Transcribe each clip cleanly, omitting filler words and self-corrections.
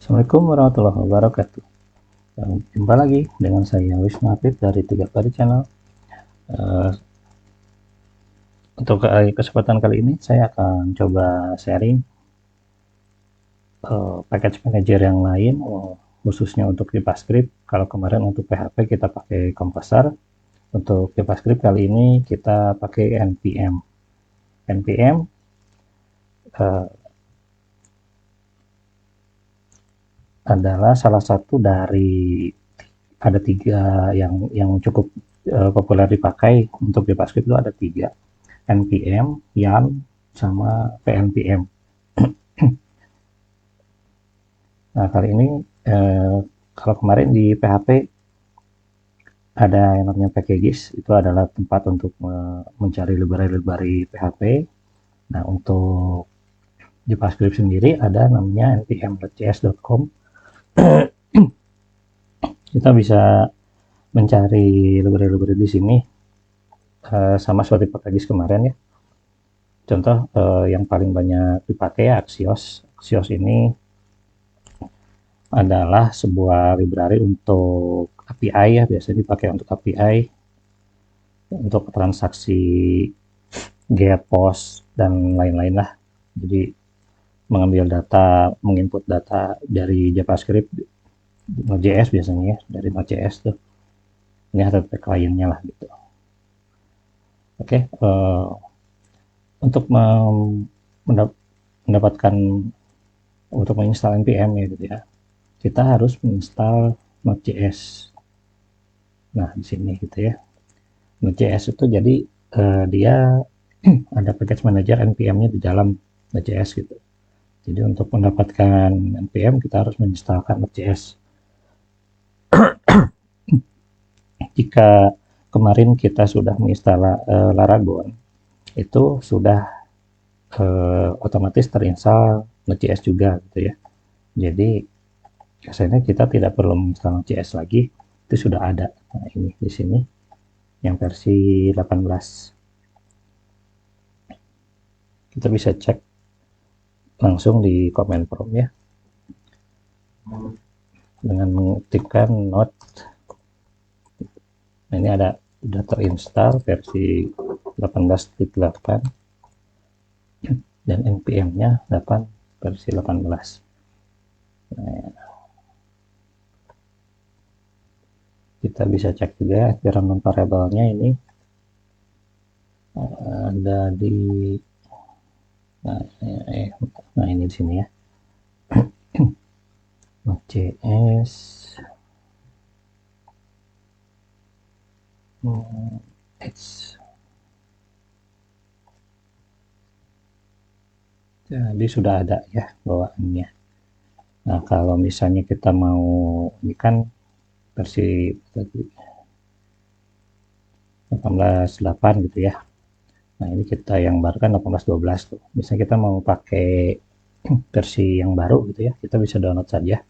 Assalamualaikum warahmatullahi wabarakatuh. Jumpa lagi dengan saya Wisnu Afif dari Tiga Pari Channel. Eh, untuk kesempatan kali ini saya akan coba sharing package manager yang lain, khususnya untuk JavaScript. Kalau kemarin untuk PHP kita pakai Composer, untuk JavaScript kali ini kita pakai npm. npm eh, adalah salah satu dari ada tiga yang cukup populer dipakai untuk JavaScript. Itu ada tiga: npm, yarn, sama pnpm. Nah, kali ini eh, kalau kemarin di PHP ada yang namanya packages, itu adalah tempat untuk mencari library-library PHP. Nah, untuk JavaScript sendiri ada namanya npm.js.com. Kita bisa mencari library-library di sini sama seperti packages kemarin ya. Contoh yang paling banyak dipakai ya Axios. Axios ini adalah sebuah library untuk API ya, biasanya dipakai untuk API, untuk transaksi get, post, dan lain-lain lah. Jadi mengambil data, menginput data dari JavaScript, Node.js biasanya ya, dari Node.js tuh. Ini HTTP kliennya lah gitu. Oke, untuk mendapatkan, untuk menginstal npm ya gitu ya, kita harus menginstal Node.js. Nah, di sini gitu ya. Node.js itu jadi dia ada package manager npm-nya di dalam Node.js gitu. Jadi untuk mendapatkan npm kita harus menginstalkan Node.js. Jika kemarin kita sudah menginstal Laragon, itu sudah otomatis terinstall Node.js juga gitu ya. Jadi biasanya kita tidak perlu menginstal Node.js lagi, itu sudah ada. Nah, ini di sini yang versi 18. Kita bisa cek langsung di command prompt ya, dengan mengetikkan node. Nah, ini ada sudah terinstall versi 18.8 dan npm-nya 8 versi 18. Nah, kita bisa cek juga environment variable-nya ini ada di nah ini di sini ya. Node.js jadi sudah ada ya bawaannya. Nah, kalau misalnya kita mau, ini kan versi 18.8 gitu ya. Nah, ini kita yang baru kan 18.12 tuh. Misalnya kita mau pakai versi yang baru gitu ya, kita bisa download saja.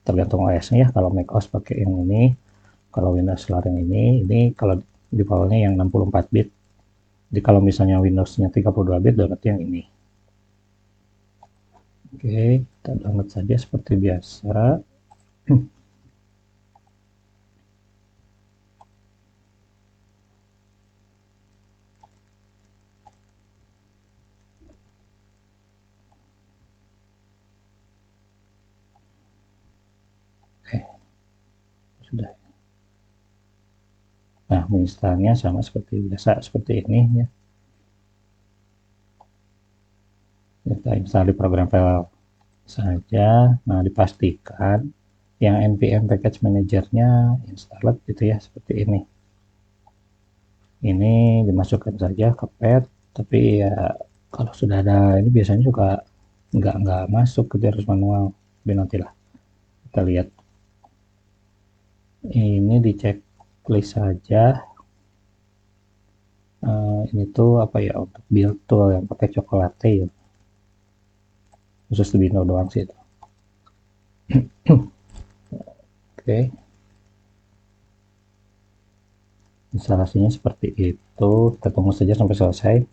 Tergantung OS-nya ya. Kalau macOS pakai yang ini, kalau Windows yang ini kalau defaultnya yang 64 bit. Jadi kalau misalnya Windows-nya 32 bit, download yang ini. Oke, kita download saja seperti biasa. Oke, sudah. Nah, menginstalnya sama seperti biasa, seperti ini ya. Kita install di program file saja. Nah, dipastikan yang npm package manajernya installed gitu ya, seperti ini. Ini dimasukkan saja ke pet, tapi ya kalau sudah ada ini biasanya juga nggak masuk, kita harus manual. Tapi nantilah kita lihat. Ini dicek list saja. Ini tuh apa ya, untuk build tool yang pakai coklat ya, khusus di Windows doang sih itu. Oke, instalasinya seperti itu. Kita tunggu saja sampai selesai.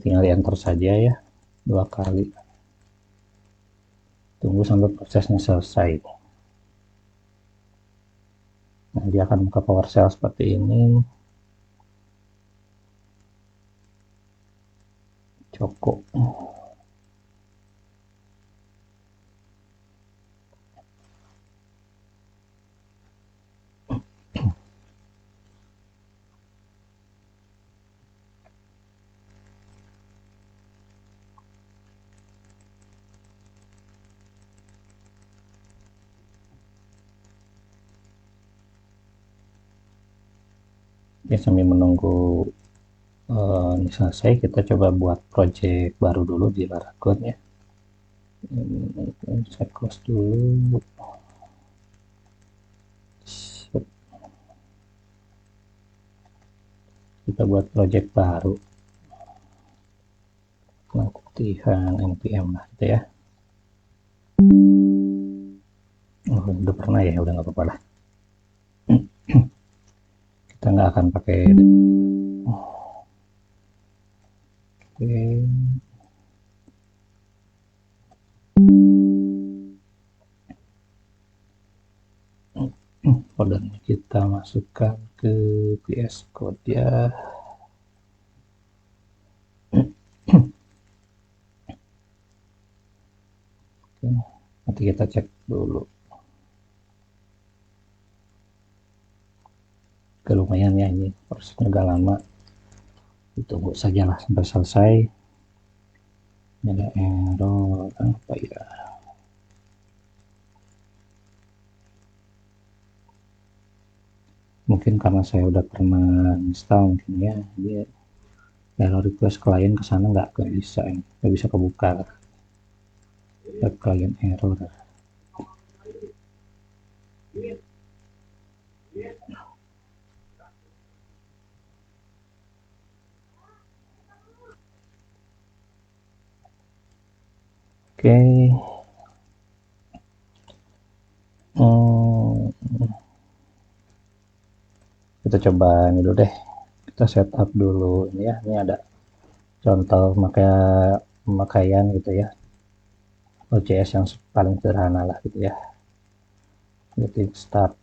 tinggal di enter saja ya, 2 kali. Tunggu sampai prosesnya selesai. Nah, dia akan buka PowerShell seperti ini. Cukup. Ya, sambil menunggu ini selesai, kita coba buat project baru dulu di Laragon ya. Ini saya close dulu. Kita buat project baru, latihan npm lah gitu ya. Oh, udah pernah ya, udah nggak apa-apa lah. Kita nggak akan pakai DB juga. Oke. Foldernya kita masukkan ke VS Code ya. Oke, nanti kita cek dulu. Oke, lumayan ya, ini prosesnya agak lama. Ditunggu sajalah sampai selesai. Ada error apa ya? Mungkin karena saya udah pernah install mungkin ya, dia error request klien ke sana nggak bisa, nggak bisa kebuka. Klien error. Oke. Kita coba ini dulu deh, kita setup dulu ini ya. Ini ada contoh pemakaian gitu ya, OJS yang paling sederhana lah gitu ya. Jadi start.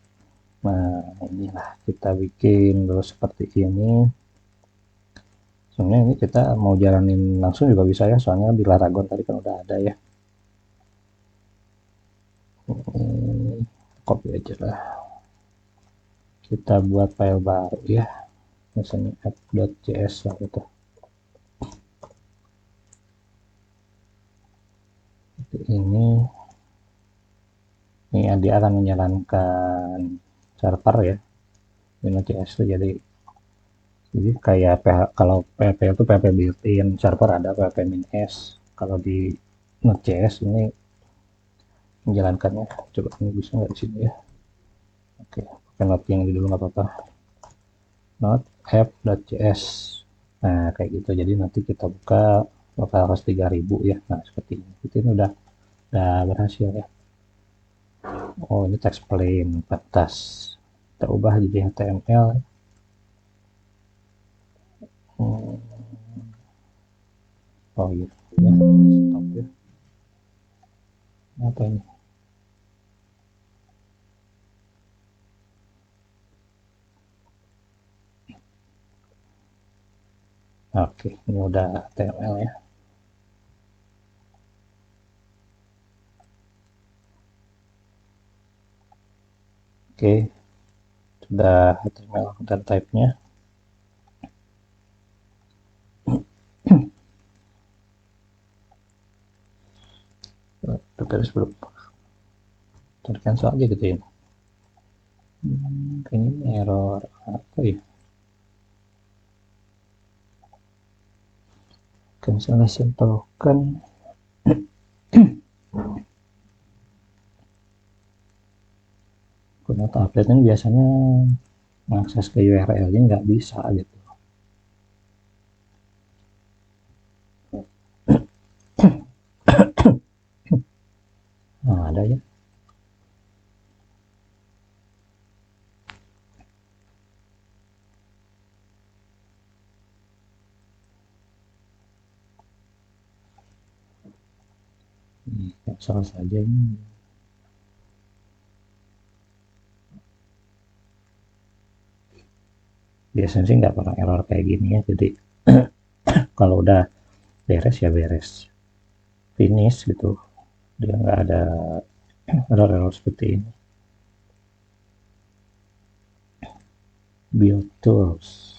Nah, inilah kita bikin dulu seperti ini. Sebenarnya ini kita mau jalanin langsung juga bisa ya, soalnya di Laragon tadi kan udah ada ya. Ini copy aja lah, kita buat file baru ya, misalnya app.js lah gitu. Ini dia akan menjalankan server ya di Node.js itu. Jadi kayak kalau PHP itu PHP built-in, server ada PHP -s. Kalau di Node.js ini menjalankannya, coba ini bisa nggak di sini ya. Oke, pakai Node yang ini dulu nggak apa-apa. Node app.js. Nah, kayak gitu. Jadi nanti kita buka localhost 3000 ya. Nah, seperti ini. Ini udah berhasil ya. Oh, ini text plain batas. Kita ubah jadi HTML. Oh iya, ya, stop ya. Apa ini? Oke, ini udah HTML ya. Oke, sudah HTML dan type-nya. Terus belum cancel aja gitu ya. Kayaknya error apa ya? Cancellation token. Ternyata update ini biasanya mengakses ke URL-nya nggak bisa gitu. Nah, ada ya. cancel saja ini. Biasanya sih nggak pernah error kayak gini ya, jadi kalau udah beres ya beres, finish gitu, dia nggak ada error-error seperti ini. Build tools,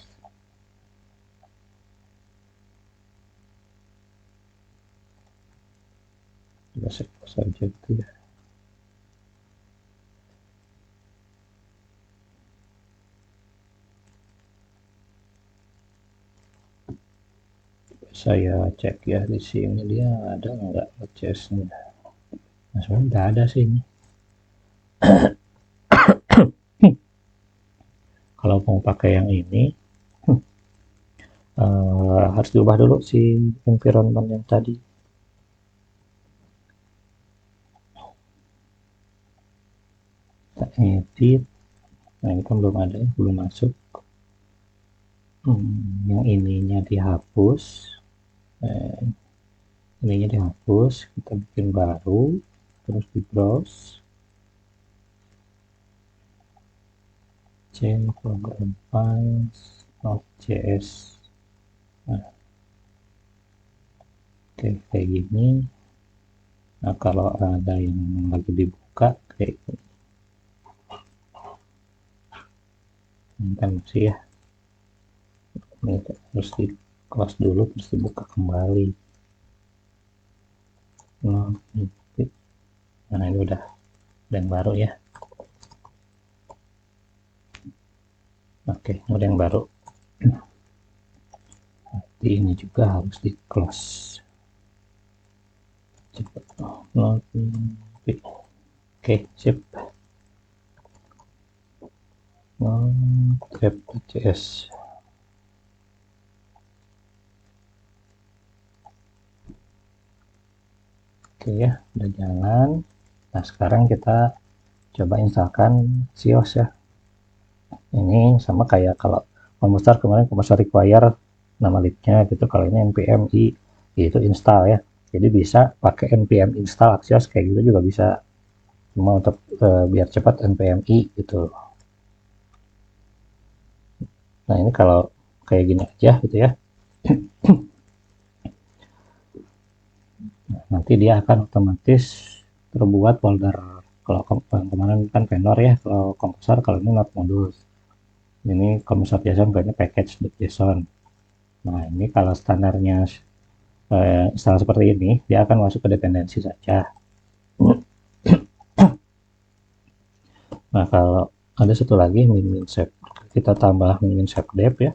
kita save saja gitu ya. Saya cek ya di sini dia ada nggak nge-chase-nya. Nah, sebenarnya nggak ada sih ini. Kalau mau pakai yang ini, harus diubah dulu si environment yang tadi. Kita edit. Nah, ini kan belum ada ya, belum masuk. Yang ininya dihapus. Ininya dihapus, kita bikin baru, terus di browse. Change program files, node.js. Nah, oke, kayak gini. Nah, kalau ada yang lagi dibuka, kayak gini. Ini kan masih ya. Ini harus di close dulu, terus dibuka kembali. Nah, ini udah yang baru ya. Oke, udah yang baru. Nanti ini juga harus di close. Cepat. Oke, sip. Grab.js. Oke ya, udah jalan. Nah, sekarang kita coba instalkan CIOS ya. Ini sama kayak kalau komputer kemarin komputer require nama libnya gitu. Kalau ini npm i itu install ya. Jadi bisa pakai npm install Axios kayak gitu juga bisa. Cuma untuk biar cepat npm i gitu. Nah, ini kalau kayak gini aja gitu ya. Nah, nanti dia akan otomatis terbuat folder. Kalau kemarin kan vendor ya, kalau komposer, kalau ini not modus. Ini komposer JSON, ini package.json. Nah, ini kalau standarnya install seperti ini, dia akan masuk ke dependensi saja. Nah, kalau ada satu lagi min save, kita tambah min save dep ya.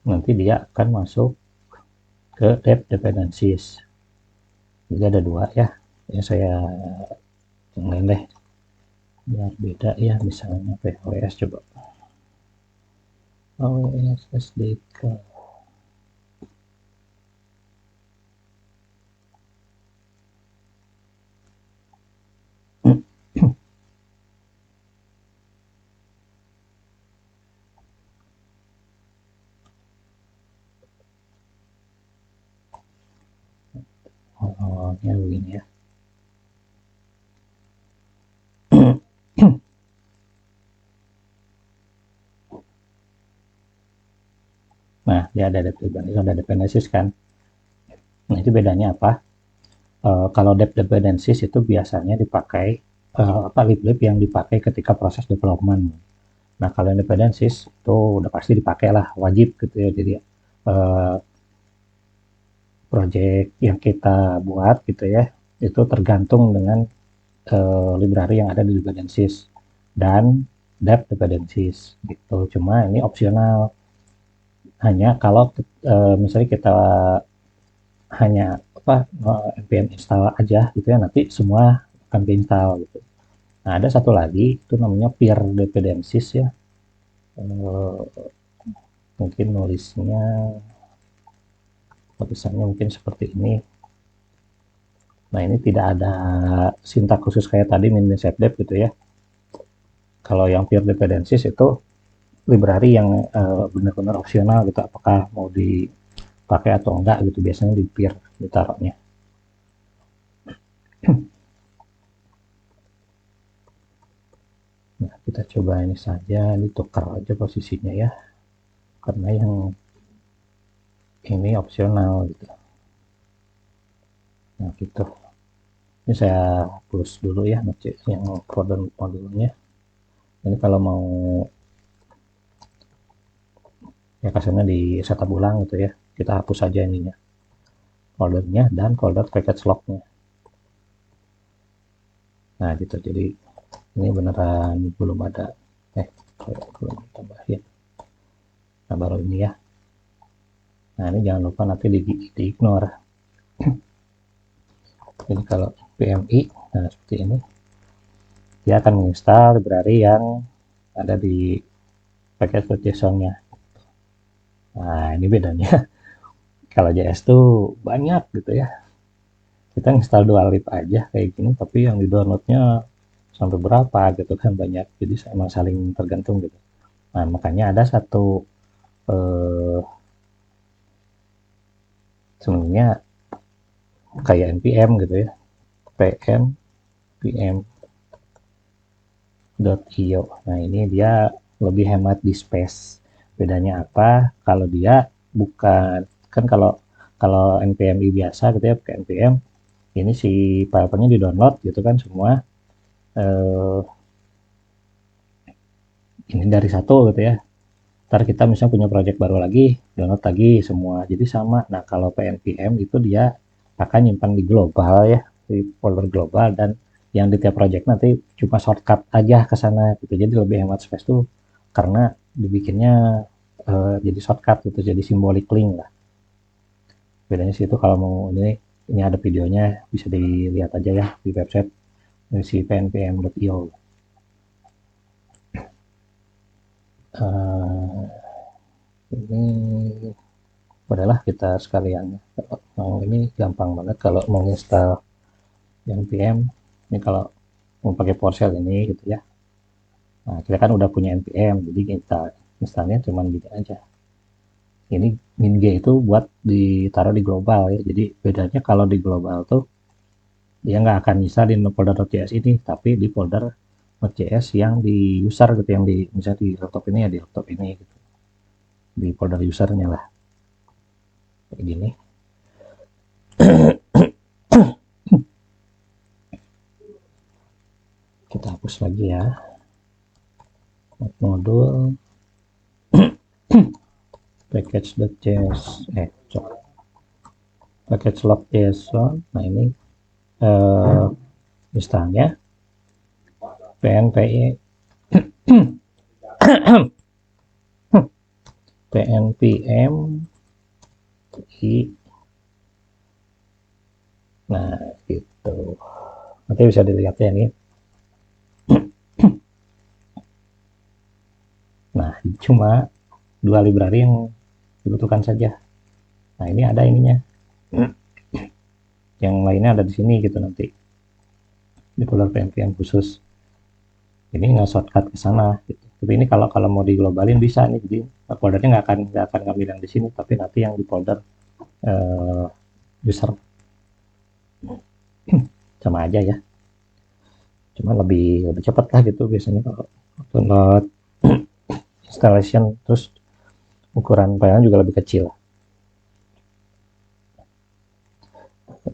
Nanti dia akan masuk ke dep dependencies. Jadi ada dua ya. Ya saya yang deh biar beda ya, misalnya POS coba. OS SDK. Awalnya begini ya. Nah, dia ada dependencies kan. Nah, itu bedanya apa? Kalau dependencies itu biasanya dipakai lib yang dipakai ketika proses development. Nah, kalau dependencies itu udah pasti dipakai lah, wajib gitu ya. Jadi project yang kita buat gitu ya, itu tergantung dengan library yang ada di dependencies dan dependencies gitu. Cuma ini opsional. Hanya kalau misalnya kita hanya npm install aja gitu ya, nanti semua akan diinstal gitu. Nah, ada satu lagi itu namanya peer dependencies ya. Mungkin tulisannya mungkin seperti ini. Nah, ini tidak ada sintak khusus kayak tadi min save dep gitu ya. Kalau yang peer dependencies itu library yang benar-benar opsional gitu, apakah mau dipakai atau enggak gitu, biasanya di peer ditaruhnya. coba ini saja, ditukar aja posisinya ya, karena yang ini opsional gitu. Nah gitu, ini saya hapus dulu ya ngecek yang folder modulnya. Ini kalau mau ya kasarnya di setup ulang gitu ya, kita hapus saja ininya, foldernya dan folder package lognya. Nah gitu, jadi ini beneran belum ada, belum tambahin. Nah baru ini ya. Nah ini jangan lupa nanti di ignore. Jadi kalau PMI, nah seperti ini, dia akan menginstal library yang ada di package.json-nya. Nah ini bedanya. Kalau JS tuh banyak gitu ya. Kita install dua lib aja kayak gini, tapi yang di downloadnya sampai berapa gitu kan, banyak. Jadi emang saling tergantung gitu. Nah makanya ada satu sebenarnya kayak npm gitu ya, pm.io. Nah ini dia lebih hemat di space. Bedanya apa? Kalau dia bukan, kan kalau kalau npmi biasa gitu ya, pakai npm, ini si filenya di download gitu kan semua, eh, ini dari satu gitu ya. Ntar kita misalnya punya project baru lagi, download lagi semua, jadi sama. Nah kalau pnpm itu dia akan nyimpan di global ya, di folder global, dan yang di tiap project nanti cuma shortcut aja ke sana gitu, jadi lebih hemat space tuh karena dibikinnya jadi shortcut gitu, jadi symbolic link lah. Bedanya sih itu. Kalau mau ini ada videonya, bisa dilihat aja ya di website si pnpm.io. Ini adalah kita sekalian, kalau mau ini gampang banget kalau mau install npm. Ini kalau mau pakai PowerShell ini gitu ya. Nah kita kan udah punya npm, jadi kita installnya cuman gini aja. Ini min g itu buat ditaruh di global ya, jadi bedanya kalau di global tuh dia nggak akan bisa di folder.js ini, tapi di folder .js yang di user gitu, yang di misalnya di laptop ini ya, di laptop ini gitu, di folder usernya lah kayak gini. Kita hapus lagi ya modul package.js, package log.json. Nah ini misalnya pnpi pnpm i. Nah gitu, nanti bisa dilihat ya nih. Nah cuma dua library yang dibutuhkan saja. Nah ini ada ininya, yang lainnya ada di sini gitu, nanti di folder pnpm khusus. Ini nggak shortcut ke sana gitu. Tapi ini kalau kalau mau diglobalin bisa nih, jadi foldernya nggak akan ngambil yang di sini, tapi nanti yang di folder uh, user. Sama aja ya, cuma lebih lebih cepat lah gitu biasanya kalau download installation, terus ukuran filenya juga lebih kecil.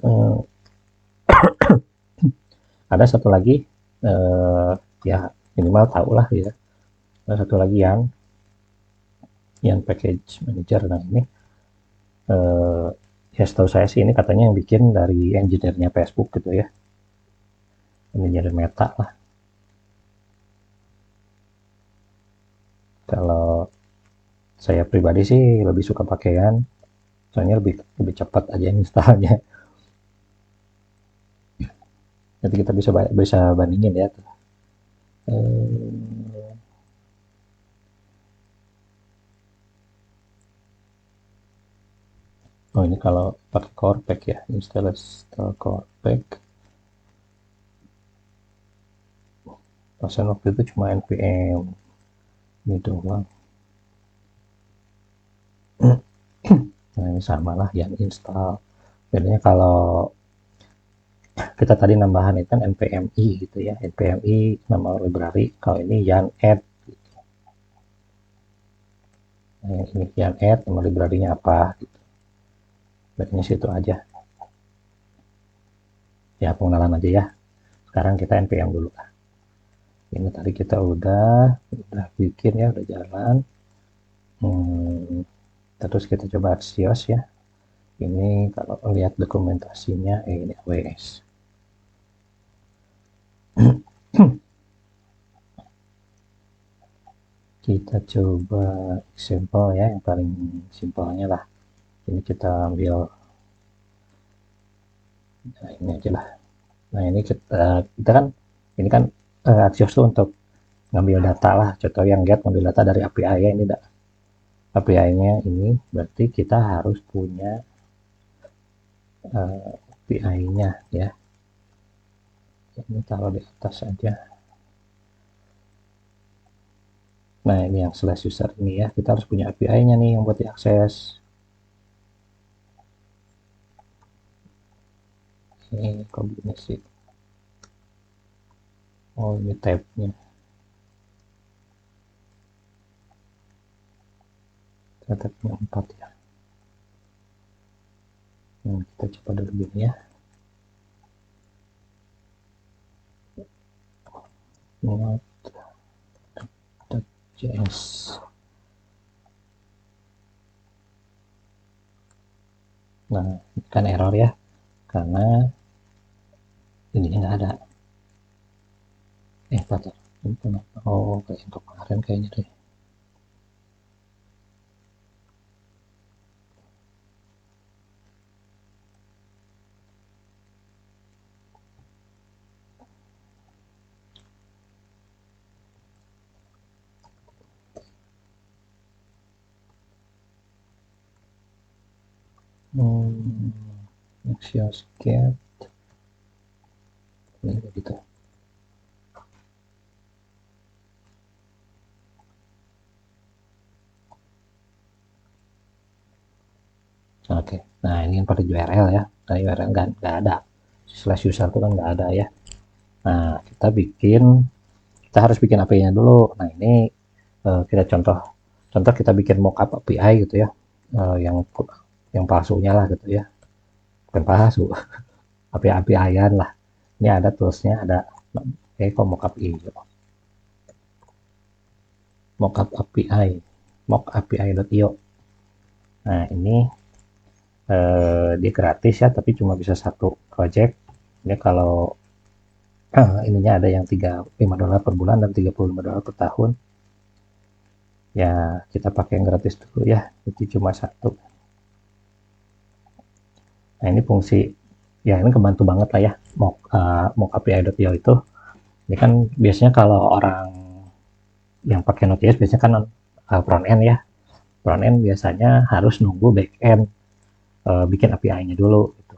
uh, ada satu lagi, ya minimal tahu lah ya, ada satu lagi yang package manager. Nah ini ya setahu saya sih ini katanya yang bikin dari engineer-nya Facebook gitu ya, engineer Meta lah. Kalau saya pribadi sih lebih suka pakaian, soalnya lebih lebih cepat aja installnya. Nanti kita bisa bisa bandingin ya. Oh ini kalau pakai core pack ya, install core pack. Pasal waktu itu cuma npm ini doang. Nah ini sama lah yang install. Bedanya kalau kita tadi nambahan itu kan npmi gitu ya, npmi nama library, kalau ini yarn add. Nah, ini yarn add nama library-nya apa gitu. Berarti situ aja. Ya pengenalan aja ya. Sekarang kita npm dulu. Ini tadi kita udah bikin ya, udah jalan. Terus kita coba Axios ya. Ini kalau lihat dokumentasinya, ini AWS. Kita coba example ya, yang paling simpelnya lah. Ini kita ambil, nah ini aja lah. Nah ini kita kan, ini kan Axios tuh untuk ngambil data lah. Contoh yang get ngambil data dari API ya, ini API-nya ini berarti kita harus punya API-nya ya. Ini taruh di atas aja. Nah ini yang slash user ini ya, kita harus punya API-nya nih yang buat diakses. Ini kok begini sih? Oh ini tab-nya. Tab-nya 4 ya. Kita coba dulu gini ya. Node.js. Nah, ini kan error ya, karena ininya nggak ada. Bentar. Oh, kayak untuk kemarin kayaknya deh. Axios get. Ini gitu. Oke, nah ini yang pakai URL ya. Nah URL nggak ada. Slash user itu kan nggak ada ya. Nah kita harus bikin API-nya dulu. Nah ini kita contoh kita bikin mockup API gitu ya, yang palsunya lah gitu ya, bukan palsu, API-an lah. Ini ada toolsnya, ada kok mockup API, mockapi.io. Nah ini dia gratis ya, tapi cuma bisa satu project. Ini kalau ininya ada yang $35 per bulan dan $35 per tahun. Ya kita pakai yang gratis dulu ya, itu cuma satu. Nah ini fungsi, ya ini kebantu banget lah ya, mockapi.io itu. Ini kan biasanya kalau orang yang pakai Node.js biasanya kan front end ya. Front end biasanya harus nunggu back end bikin API-nya dulu gitu.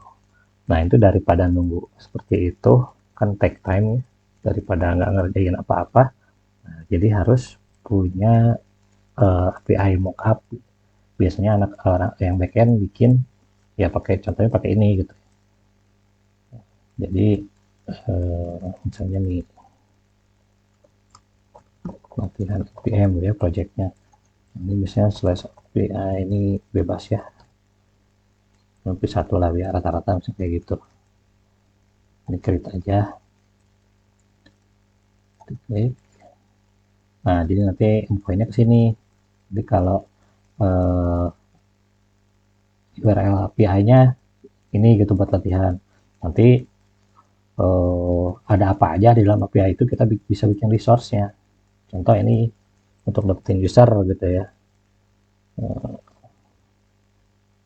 Nah itu daripada nunggu seperti itu kan take time ya, daripada nggak ngerjain apa-apa. Nah, jadi harus punya API mockup. Biasanya anak orang yang back end bikin ya pakai, contohnya pakai ini gitu. Jadi misalnya nih latihan PM ya projectnya. Ini biasanya slash API ini bebas ya. Lebih satu lah ya rata-rata misalnya kayak gitu. Ini create aja. Klik. Nah, jadi nanti infonya ke sini. Jadi kalau URL API-nya ini gitu buat latihan. Nanti ada apa aja di dalam API itu kita bisa bikin resource-nya. Contoh ini untuk dapetin user gitu ya.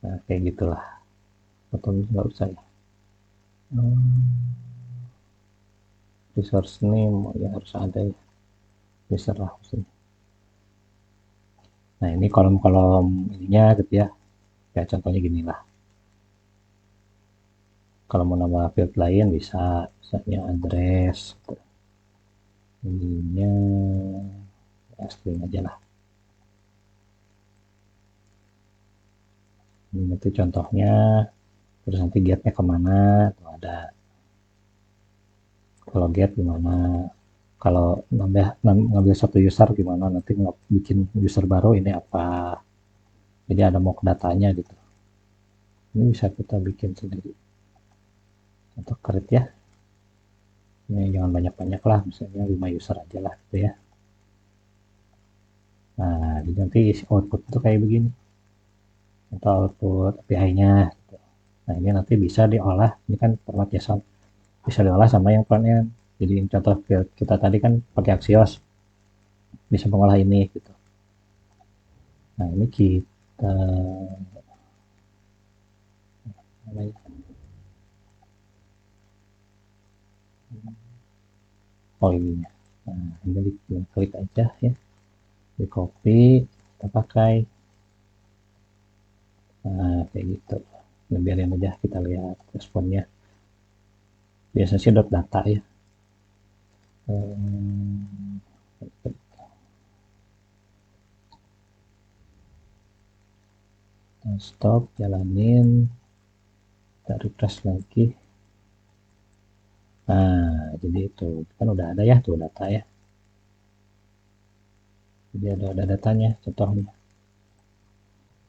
Nah, kayak gitulah. Atau nggak usah ya. Resource name ya harus ada ya. User lah sini. Nah, ini kolom-kolom ininya gitu ya. Ya contohnya gini lah. Kalau mau nambah field lain bisa, misalnya address, ininya ya string aja lah. Ini nanti contohnya, terus nanti getnya kemana, tuh ada. kalau get gimana, kalau ngambil satu user gimana, nanti bikin user baru ini apa, jadi ada mock datanya gitu. Ini bisa kita bikin sendiri untuk create ya. Ini jangan banyak-banyak lah, misalnya 5 user aja lah gitu ya. Nah, jadi nanti output itu kayak begini, atau output API-nya gitu. Nah, ini nanti bisa diolah, ini kan format JSON, bisa diolah sama yang front end. Jadi contoh kita tadi kan pakai Axios, bisa mengolah ini gitu. Nah, ini kita oh ini. Nah, ini klik aja ya, di copy, kita pakai. Nah, kayak gitu. Nah, biarin aja, kita lihat responnya. Biasanya sih data ya. Stop, jalanin, kita refresh lagi. Nah, jadi itu kan udah ada ya tuh data ya. Jadi ada datanya, contohnya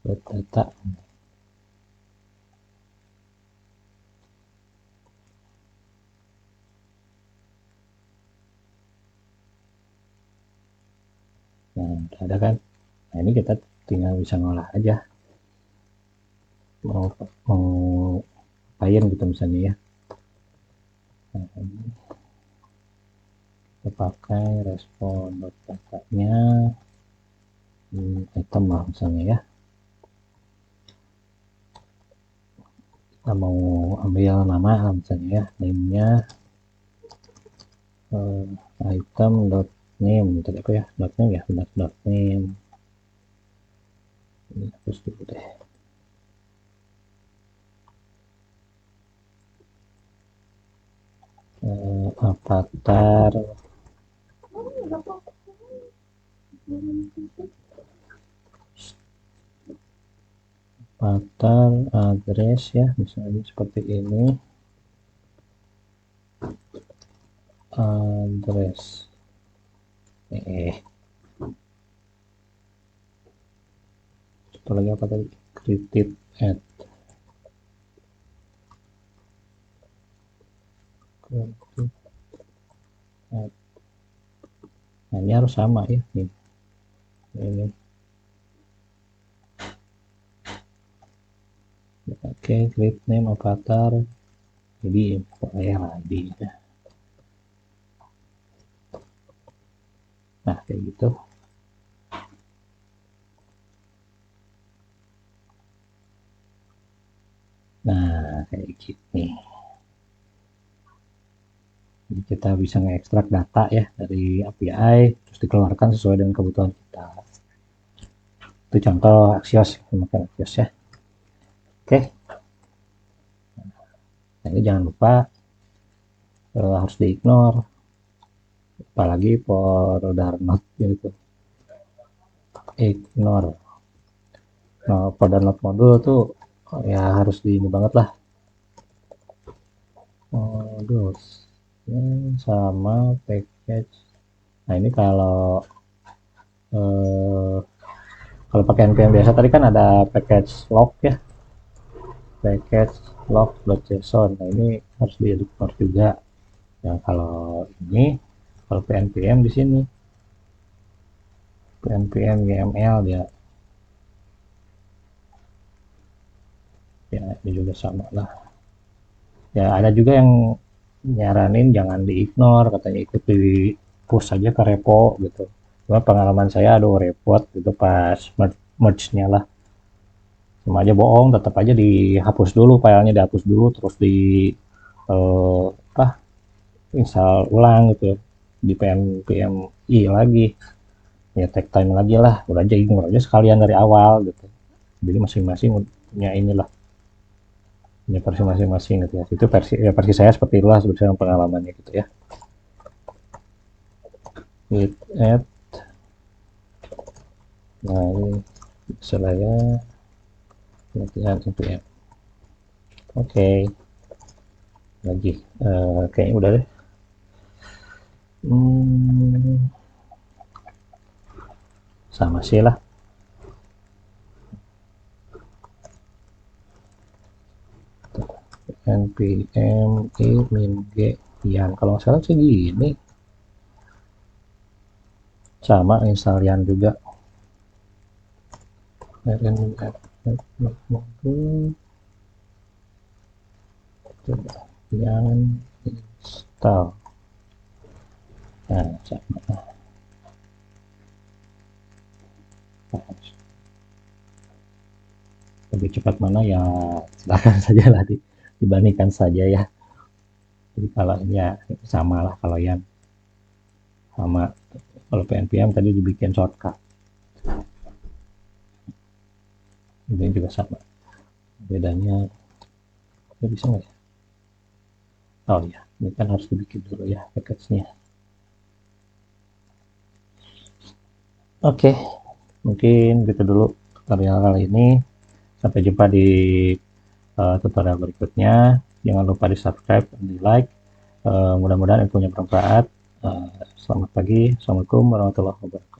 buat data. Nah, udah ada kan. Nah, ini kita tinggal bisa ngolah aja. Mau apain gitu misalnya ya. Nah, ini kita pakai respon datanya item lah misalnya ya. Kita mau ambil nama misalnya ya, name-nya item dot name tadi aku ya, dot name ya, benar dot name. Ini hapus dulu deh. Avatar avatar address ya, misalnya seperti ini, address satu lagi apa tadi, created at nah ini harus sama ya ini oke, create name avatar, jadi ID ya. Nah kayak gitu. Nah kayak gini. Jadi kita bisa ngekstrak data ya dari API, terus dikeluarkan sesuai dengan kebutuhan kita. Itu contoh Axios, memakai Axios ya. Oke. Nah, ini jangan lupa harus diignore, apalagi for not gitu. Ignore. Nah, for not modul tuh ya harus di ini banget lah. Modules sama package. Nah ini kalau pakai npm biasa tadi kan ada package log ya, package log.json. Nah ini harus di ignore juga. Nah kalau npm di sini npm YML dia ya, ini juga sama lah ya. Ada juga yang nyaranin jangan di ignore, katanya ikut di push saja ke repo gitu. Cuma pengalaman saya aduh repot gitu pas merge-nya lah, sama aja bohong, tetap aja dihapus dulu filenya, dihapus dulu terus di apa install ulang gitu di PMI lagi ya, take time lagi lah, udah aja ignore aja sekalian dari awal gitu. Jadi masing-masing punya inilah, punya versi masing-masing gitu ya. Itu versi saya seperti itulah sebenarnya pengalamannya gitu ya. Git add, nah ini saya latihan npm. Oke, lagi kayaknya udah deh. Sama sih lah. npm i min g yan, kalau nggak salah sih gini, sama install yan juga. yan install, nah sama. Lebih cepat mana ya silakan saja lah, dibandingkan saja ya. Jadi kalau ini ya sama lah, kalau yang sama, kalau PNPM tadi dibikin shortcut, ini juga sama. Bedanya ya bisa nggak ya? Oh ya, ini kan harus dibikin dulu ya package-nya. Oke, mungkin gitu dulu tutorial kali ini. Sampai jumpa di tutorial berikutnya. Jangan lupa di subscribe dan di like. Mudah-mudahan infonya bermanfaat. Selamat pagi, assalamualaikum warahmatullahi wabarakatuh.